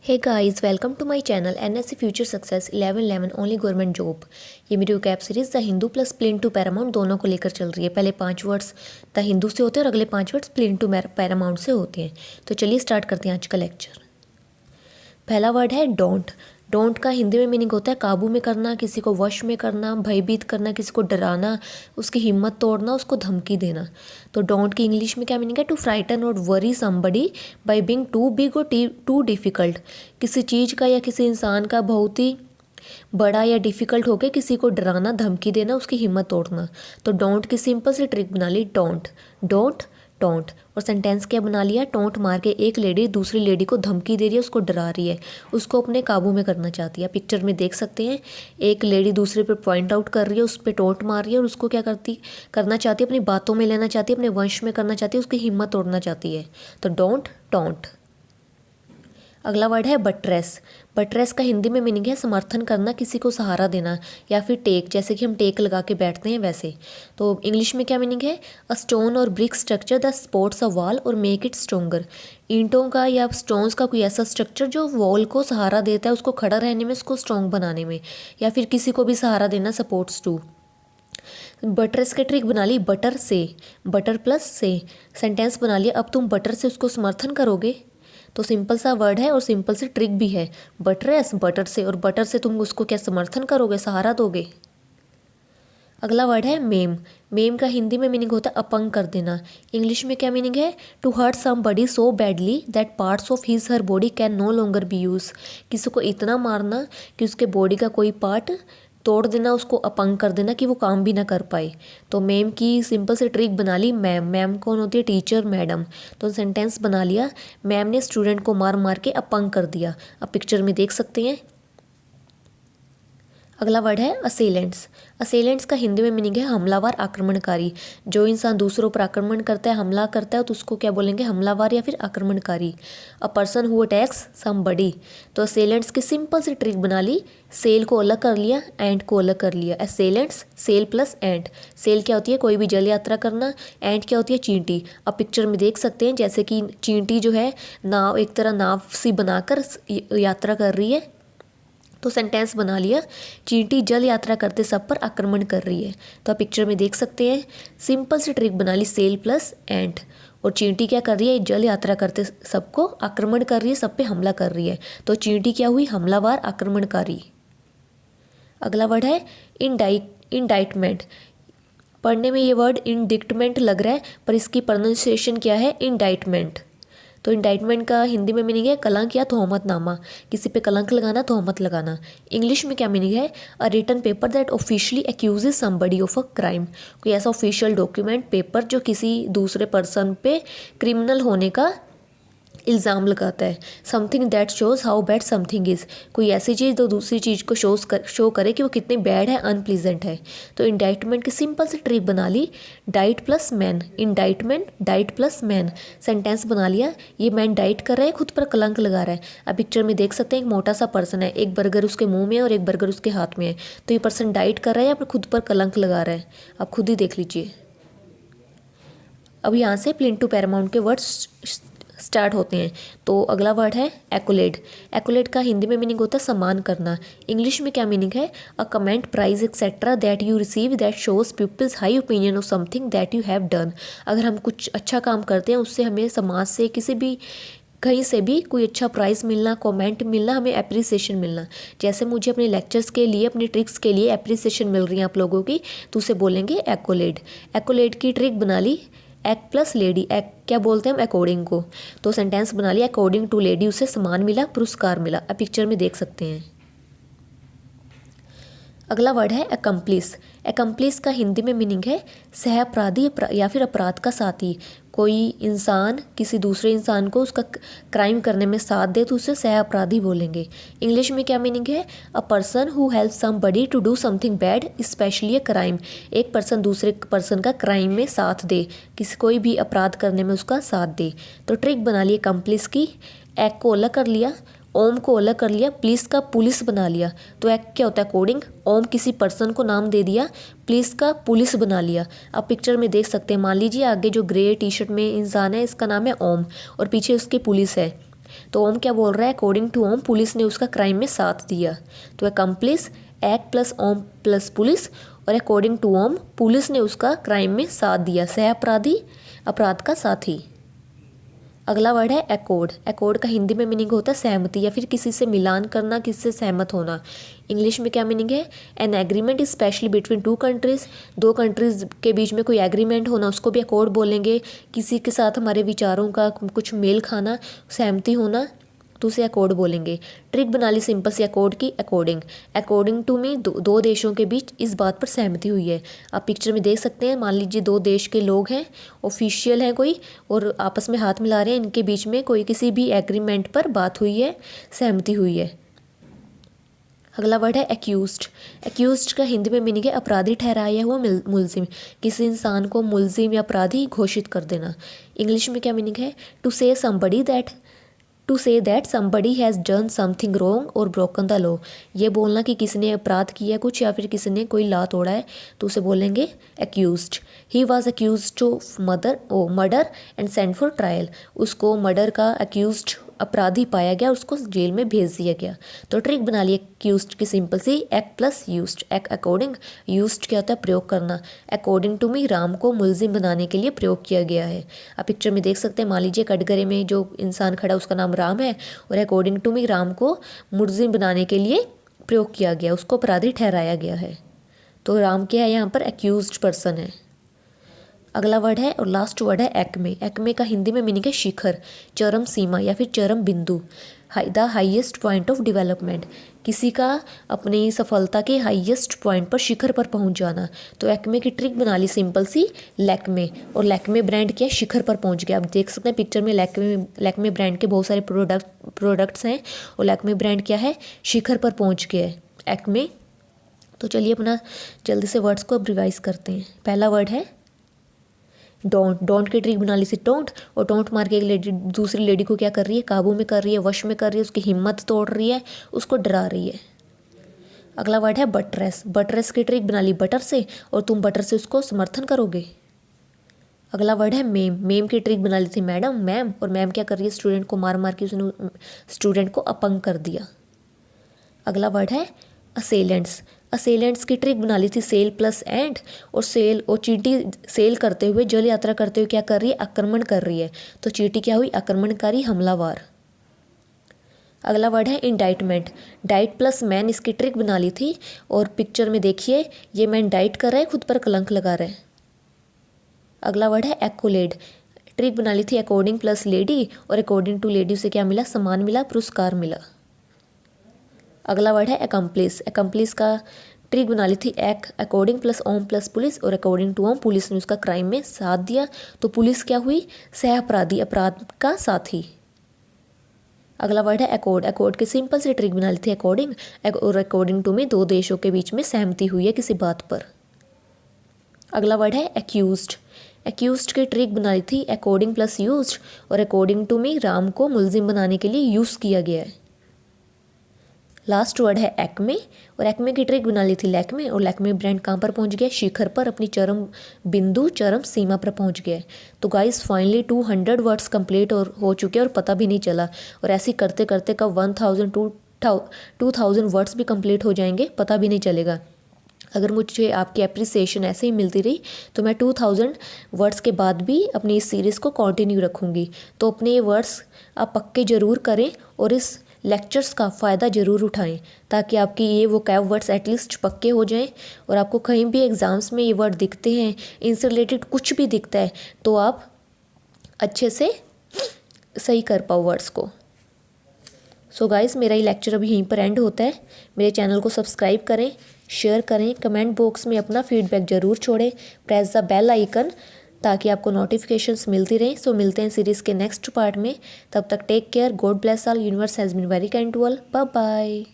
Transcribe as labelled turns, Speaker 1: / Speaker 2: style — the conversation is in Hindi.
Speaker 1: Hey guys, welcome to my channel NSC future success 1111 only government job. ये मेरी cab series the Hindu plus plain to paramount दोनों को लेकर चल रही है। पहले 5 वर्ड्स द हिंदू से होते हैं और अगले 5 वर्ड्स प्लेन टू पैरामाउंट से होते हैं। तो चलिए स्टार्ट करते हैं आज का लेक्चर। पहला वर्ड है डोंट। डोंट का हिंदी में मीनिंग होता है काबू में करना, किसी को वश में करना, भयभीत करना, किसी को डराना, उसकी हिम्मत तोड़ना, उसको धमकी देना। तो डोंट की इंग्लिश में क्या मीनिंग है? To frighten or worry somebody by being too big or too difficult. किसी चीज़ का या किसी इंसान का बहुत ही बड़ा या डिफ़िकल्ट होकर किसी को डराना, धमकी देना, उसकी हिम्मत तोड़ना। तो डोंट की सिंपल सी ट्रिक बना ली, डोंट डोंट टोंट। और सेंटेंस क्या बना लिया? टोंट मार के एक लेडी दूसरी लेडी को धमकी दे रही है, उसको डरा रही है, उसको अपने काबू में करना चाहती है। पिक्चर में देख सकते हैं, एक लेडी दूसरे पे पॉइंट आउट कर रही है, उस पर टोंट मार रही है और उसको क्या करना चाहती है? अपनी बातों में लेना चाहती है, अपने वंश में करना चाहती है, उसकी हिम्मत तोड़ना चाहती है। तो डोंट टोंट। अगला वर्ड है बट्रेस। बट्रेस का हिंदी में मीनिंग है समर्थन करना, किसी को सहारा देना या फिर टेक, जैसे कि हम टेक लगा के बैठते हैं वैसे। तो इंग्लिश में क्या मीनिंग है? अ स्टोन और brick structure the supports a wall और मेक इट स्ट्रोंगर। ईंटों का या स्टोन्स का कोई ऐसा स्ट्रक्चर जो वॉल को सहारा देता है, उसको खड़ा रहने में, उसको स्ट्रॉन्ग बनाने में, या फिर किसी को भी सहारा देना, सपोर्ट्स टू। बटरेस के ट्रिक बना ली बटर से, बटर प्लस से। सेंटेंस बना लिया, अब तुम बटर से उसको समर्थन करोगे। तो सिंपल सा वर्ड है और सिंपल सी ट्रिक भी है। बटरेस बटर से, और बटर से तुम उसको क्या समर्थन करोगे, सहारा दोगे। अगला वर्ड है मेम। मेम का हिंदी में मीनिंग होता है अपंग कर देना। इंग्लिश में क्या मीनिंग है? To hurt somebody so badly that parts of his her body can no longer be use. किसी को इतना मारना कि उसके बॉडी का कोई पार्ट तोड़ देना, उसको अपंग कर देना कि वो काम भी ना कर पाए। तो मैम की सिंपल से ट्रिक बना ली मैम। मैम कौन होती है? Teacher, madam. तो सेंटेंस बना लिया, मैम ने स्टूडेंट को मार मार के अपंग कर दिया। अब पिक्चर में देख सकते हैं। अगला वर्ड है असेलेंट्स। असेलेंट्स का हिंदी में मीनिंग है हमलावर, आक्रमणकारी। जो इंसान दूसरों पर आक्रमण करता है, हमला करता है, तो उसको क्या बोलेंगे? हमलावर या फिर आक्रमणकारी। अ पर्सन हु अटैक्स समबडी। तो असेलेंट्स की सिंपल सी ट्रिक बना ली, सेल को अलग कर लिया, एंट को अलग कर लिया। असेलेंट्स सेल प्लस एंट। सेल क्या होती है? कोई भी जल यात्रा करना। एंट क्या होती है? चींटी। अब पिक्चर में देख सकते हैं जैसे कि चींटी जो है नाव, एक तरह नाव सी बनाकर यात्रा कर रही है। तो सेंटेंस बना लिया, चींटी जल यात्रा करते सब पर आक्रमण कर रही है। तो आप पिक्चर में देख सकते हैं, सिंपल सी ट्रिक बना ली, सेल प्लस एंट। और चींटी क्या कर रही है? जल यात्रा करते सबको आक्रमण कर रही है, सब पे हमला कर रही है। तो चींटी क्या हुई? हमलावर, आक्रमणकारी। अगला वर्ड है इंडाइटमेंट। पढ़ने में ये वर्ड इंडिक्टमेंट लग रहा है, पर इसकी प्रोनाउंसिएशन क्या है? इंडाइटमेंट। तो इंडाइटमेंट का हिंदी में मीनिंग है कलंक या तोहमतनामा, किसी पे कलंक लगाना, तोहमत लगाना। इंग्लिश में क्या मीनिंग है? A written paper that officially accuses somebody of a crime. कोई ऐसा ऑफिशियल डॉक्यूमेंट, पेपर जो किसी दूसरे पर्सन पे क्रिमिनल होने का इल्ज़ाम लगाता है। Something that shows how bad something is. कोई ऐसी चीज़ जो दूसरी चीज़ को शो करे कि वो कितनी बैड है, अनप्लीजेंट है। तो इंडाइटमेंट की सिंपल सी ट्रिक बना ली, diet plus man. Indictment diet plus man. Sentence बना लिया, ये मैन डाइट कर रहा है, खुद पर कलंक लगा रहा है। अब पिक्चर में देख सकते हैं, एक मोटा सा पर्सन है, एक बर्गर उसके मुंह में है और एक बर्गर उसके हाथ में है। तो ये पर्सन डाइट कर रहा है या फिर खुद पर कलंक लगा रहा है? आप खुद ही देख लीजिए। अब यहाँ से प्लेन टू पैरामाउंट के वर्ड्स स्टार्ट होते हैं। तो अगला वर्ड है एक्कोलेड। एक्कोलेड का हिंदी में मीनिंग होता है सम्मान करना। इंग्लिश में क्या मीनिंग है? A comment, praise etcetera that you receive that shows people's high opinion of something that you have done. अगर हम कुछ अच्छा काम करते हैं, उससे हमें समाज से, किसी भी कहीं से भी कोई अच्छा प्राइज़ मिलना, कमेंट मिलना, हमें एप्रिसिएशन मिलना। जैसे मुझे अपने लेक्चर्स के लिए, अपने ट्रिक्स के लिए एप्रिसिएशन मिल रही है आप लोगों की, तो उसे बोलेंगे एक्कोलेड। एक्कोलेड की ट्रिक बना ली, एक प्लस लेडी। एक क्या बोलते हैं हम? अकॉर्डिंग को। तो सेंटेंस बना लिया, अकॉर्डिंग टू लेडी उसे सम्मान मिला, पुरस्कार मिला। अब पिक्चर में देख सकते हैं। अगला वर्ड है एकम्प्लिस। एकम्प्लिस का हिंदी में मीनिंग है सह अपराधी या फिर अपराध का साथी। कोई इंसान किसी दूसरे इंसान को उसका क्राइम करने में साथ दे तो उसे सह अपराधी बोलेंगे। इंग्लिश में क्या मीनिंग है? A person who help somebody to do something bad, specially a crime. एक पर्सन दूसरे पर्सन का क्राइम में साथ दे, किसी कोई भी अपराध करने में उसका साथ दे। तो ट्रिक बना ली एकम्प्लिस की, एक को अलग कर लिया, ओम को अलग कर लिया, पुलिस का पुलिस बना लिया। तो एक क्या होता है? कोडिंग। ओम किसी पर्सन को नाम दे दिया, पुलिस का पुलिस बना लिया। आप पिक्चर में देख सकते हैं, मान लीजिए आगे जो ग्रे टी शर्ट में इंसान है, इसका नाम है ओम और पीछे उसकी पुलिस है। तो ओम क्या बोल रहा है, अकॉर्डिंग टू ओम पुलिस ने उसका क्राइम में साथ दिया। तो accomplish act plus ohm plus police, और अकॉर्डिंग टू ओम पुलिस ने उसका क्राइम में साथ दिया, सह अपराधी अपराध का साथी। अगला वर्ड है एकॉर्ड। एकॉर्ड का हिंदी में मीनिंग होता है सहमति या फिर किसी से मिलान करना, किसी से सहमत होना। इंग्लिश में क्या मीनिंग है, an agreement specially between two countries, दो कंट्रीज़ के बीच में कोई एग्रीमेंट होना उसको भी एकॉर्ड बोलेंगे। किसी के साथ हमारे विचारों का कुछ मेल खाना, सहमति होना, तो उसे अकॉर्ड बोलेंगे। ट्रिक बना ली सिंपल सी अकॉर्ड की, अकॉर्डिंग। अकॉर्डिंग टू मी दो देशों के बीच इस बात पर सहमति हुई है। आप पिक्चर में देख सकते हैं, मान लीजिए दो देश के लोग हैं, ऑफिशियल हैं कोई, और आपस में हाथ मिला रहे हैं, इनके बीच में कोई किसी भी एग्रीमेंट पर बात हुई है, सहमति हुई है। अगला वर्ड है एक्यूज्ड। एक्यूज्ड का हिंदी में मीनिंग है अपराधी ठहराया हुआ मुलजिम, किसी इंसान को मुलजिम या अपराधी घोषित कर देना। इंग्लिश में क्या मीनिंग है, to say that somebody has done something wrong or broken the law. ये बोलना कि किसी ने अपराध किया कुछ या फिर किसी ने कोई लॉ तोड़ा है, तो उसे बोलेंगे accused. He was accused of murder and sent for trial. उसको मर्डर का एक्यूज्ड अपराधी पाया गया, उसको जेल में भेज दिया गया। तो ट्रिक बना ली एक्यूज्ड की सिंपल सी, act plus used. Act according, used क्या होता है प्रयोग करना। अकॉर्डिंग टू मी राम को मुलजिम बनाने के लिए प्रयोग किया गया है। आप पिक्चर में देख सकते हैं, मान लीजिए कटघरे में जो इंसान खड़ा उसका नाम राम है, और अकॉर्डिंग टू मी राम को मुलजिम बनाने के लिए प्रयोग किया गया, उसको अपराधी ठहराया गया है। तो राम क्या है यहाँ पर, एक्यूज्ड पर्सन है। अगला वर्ड है और लास्ट वर्ड है एक्मे। एक्मे का हिंदी में मीनिंग है शिखर, चरम सीमा या फिर चरम बिंदु, the highest point of development. किसी का अपनी सफलता के हाईएस्ट पॉइंट पर, शिखर पर पहुंच जाना। तो एक्मे की ट्रिक बना ली सिंपल सी, लैक्मे। और लैक्मे ब्रांड क्या, शिखर पर पहुंच गया। आप देख सकते हैं पिक्चर में लैक्मे ब्रांड के बहुत सारे प्रोडक्ट्स हैं, और लैक्मे ब्रांड क्या है, शिखर पर पहुँच गया है एक्मे। तो चलिए अपना जल्दी से वर्ड्स को अब रिवाइज करते हैं। पहला वर्ड है डोंट। डोंट की ट्रिक बना ली थी डोंट, और डोंट मार के एक लेडी दूसरी लेडी को क्या कर रही है, काबू में कर रही है, वश में कर रही है, उसकी हिम्मत तोड़ रही है, उसको डरा रही है। अगला वर्ड है बटरेस। बटरेस की ट्रिक बना ली बटर से, और तुम बटर से उसको समर्थन करोगे। अगला वर्ड है मेम। मेम की ट्रिक बना ली थी मैम, और मैम क्या कर रही है, स्टूडेंट को मार मार के उसने स्टूडेंट को अपंग कर दिया। अगला वर्ड है असेलेंट्स। असेलेंट्स की ट्रिक बना ली थी सेल प्लस एंड, और चींटी सेल करते हुए, जल यात्रा करते हुए क्या कर रही है, आक्रमण कर रही है। तो चींटी क्या हुई, आक्रमणकारी, हमलावर। अगला वर्ड है इंडाइटमेंट। डाइट प्लस मैन इसकी ट्रिक बना ली थी, और पिक्चर में देखिए ये मैन डाइट कर रहा है, खुद पर कलंक लगा रहा है। अगला वर्ड है एक्कोलेड। ट्रिक बना ली थी अकॉर्डिंग प्लस लेडी, और अकॉर्डिंग टू लेडी से क्या मिला, सम्मान मिला, पुरस्कार मिला। अगला वर्ड है अकम्प्लिस। अकम्प्लिस का ट्रिक बना ली थी according plus ohm plus police, और अकॉर्डिंग टू ओम पुलिस ने उसका क्राइम में साथ दिया। तो पुलिस क्या हुई, सह अपराधी, अपराध का साथी। अगला वर्ड है अकॉर्ड। अकॉर्ड की सिंपल सी ट्रिक बना ली थी अकॉर्डिंग, और अकॉर्डिंग टू में दो देशों के बीच में सहमति हुई है किसी बात पर। अगला वर्ड है एक्यूज्ड। एक्यूज्ड की ट्रिक बना ली थी अकॉर्डिंग प्लस यूज्ड, और अकॉर्डिंग टू मी राम को मुलजिम बनाने के लिए यूज़ किया गया है। लास्ट वर्ड है एक्मे, और एक्मे की ट्रिक बना ली थी लैक्मे, और लैक्मे ब्रांड कहाँ पर पहुंच गया, शिखर पर, अपनी चरम बिंदु, चरम सीमा पर पहुंच गया। तो गाइस फाइनली 200 वर्ड्स कंप्लीट और हो चुके हैं, और पता भी नहीं चला। और ऐसे करते करते कब 2000 वर्ड्स भी कंप्लीट हो जाएंगे, पता भी नहीं चलेगा। अगर मुझे आपकी एप्रिसिएशन ऐसे ही मिलती रही तो मैं 2000 वर्ड्स के बाद भी अपनी इस सीरीज़ को कंटिन्यू रखूँगी। तो अपने ये वर्ड्स आप पक्के ज़रूर करें, और इस लेक्चर्स का फ़ायदा ज़रूर उठाएं, ताकि आपकी ये वोकैब वर्ड्स एटलीस्ट पक्के हो जाएं, और आपको कहीं भी एग्ज़ाम्स में ये वर्ड दिखते हैं, इनसे रिलेटेड कुछ भी दिखता है, तो आप अच्छे से सही कर पाओ वर्ड्स को। सो गाइस मेरा ये लेक्चर अभी यहीं पर एंड होता है। मेरे चैनल को सब्सक्राइब करें, शेयर करें, कमेंट बॉक्स में अपना फीडबैक ज़रूर छोड़ें, प्रेस द बेल आइकन ताकि आपको नोटिफिकेशंस मिलती रहें। सो मिलते हैं सीरीज़ के नेक्स्ट पार्ट में। तब तक take care, God bless all, universe has been very kind to all, bye bye.